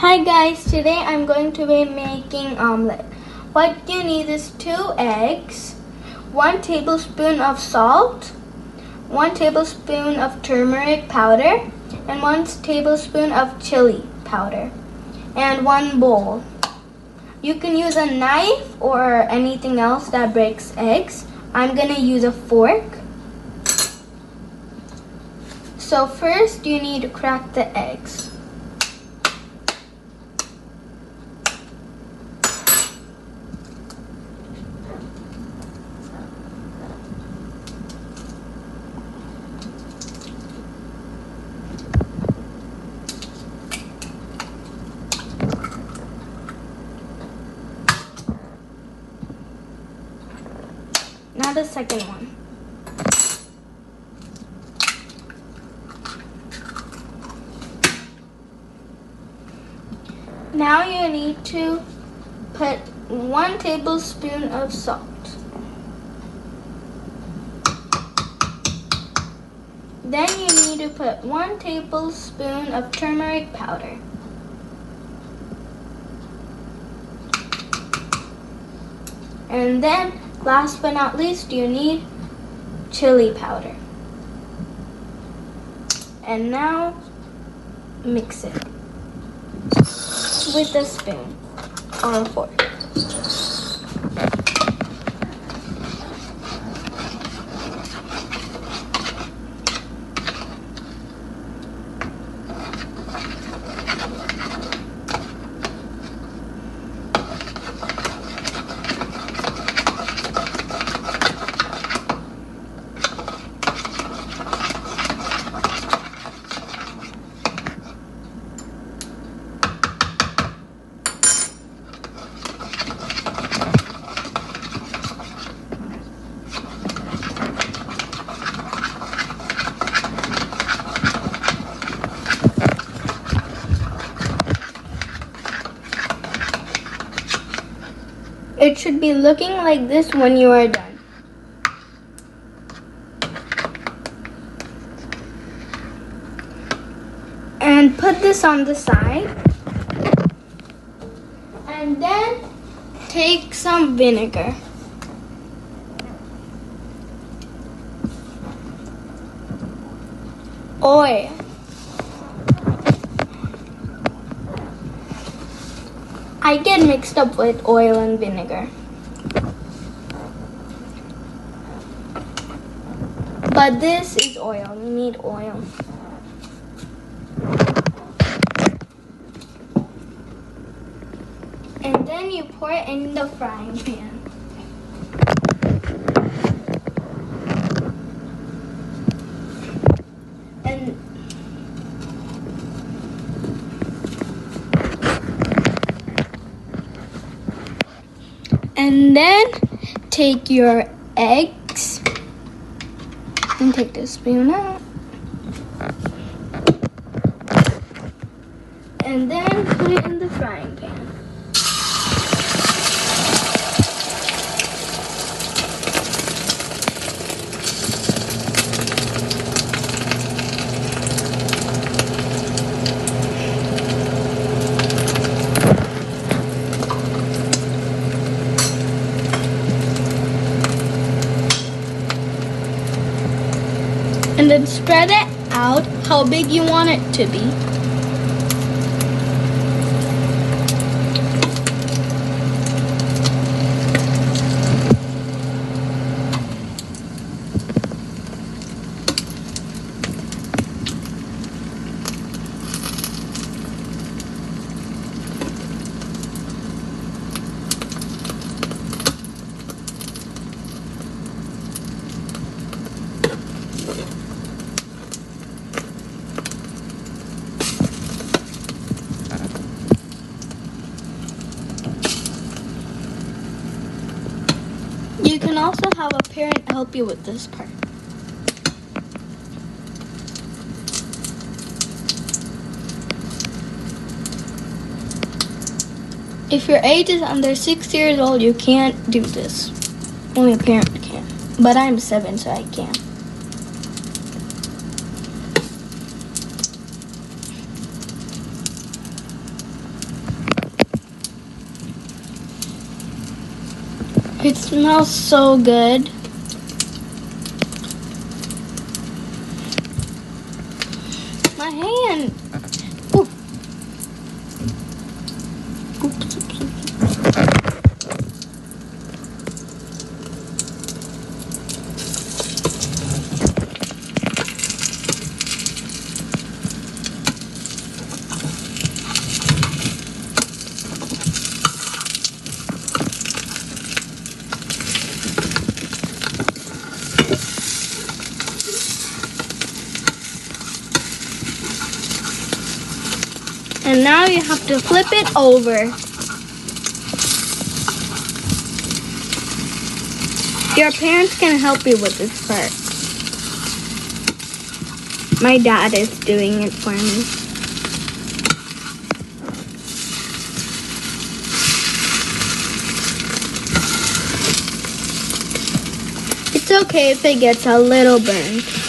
Hi guys, today I'm going to be making omelet. What you need is 2 eggs, 1 tablespoon of salt, 1 tablespoon of turmeric powder, and 1 tablespoon of chili powder, and 1 bowl. You can use a knife or anything else that breaks eggs. I'm going to use a fork. So first you need to crack the eggs. Now the second one. Now you need to put 1 tablespoon of salt. Then you need to put 1 tablespoon of turmeric powder. And then, last but not least, you need chili powder. And now, mix it with a spoon or a fork. It should be looking like this when you are done. And put this on the side. And then take some vinegar. Oil. I get mixed up with oil and vinegar. But this is oil. You need oil. And then you pour it in the frying pan. And then take your eggs and take the spoon out. And then put it in the frying pan. And then spread it out how big you want it to be. You can also have a parent help you with this part. If your age is under 6 years old, you can't do this. Only a parent can. But I'm 7, so I can. It smells so good. My hand. Ooh. Oops, oops, oops. And now you have to flip it over. Your parents can help you with this part. My dad is doing it for me. It's okay if it gets a little burnt.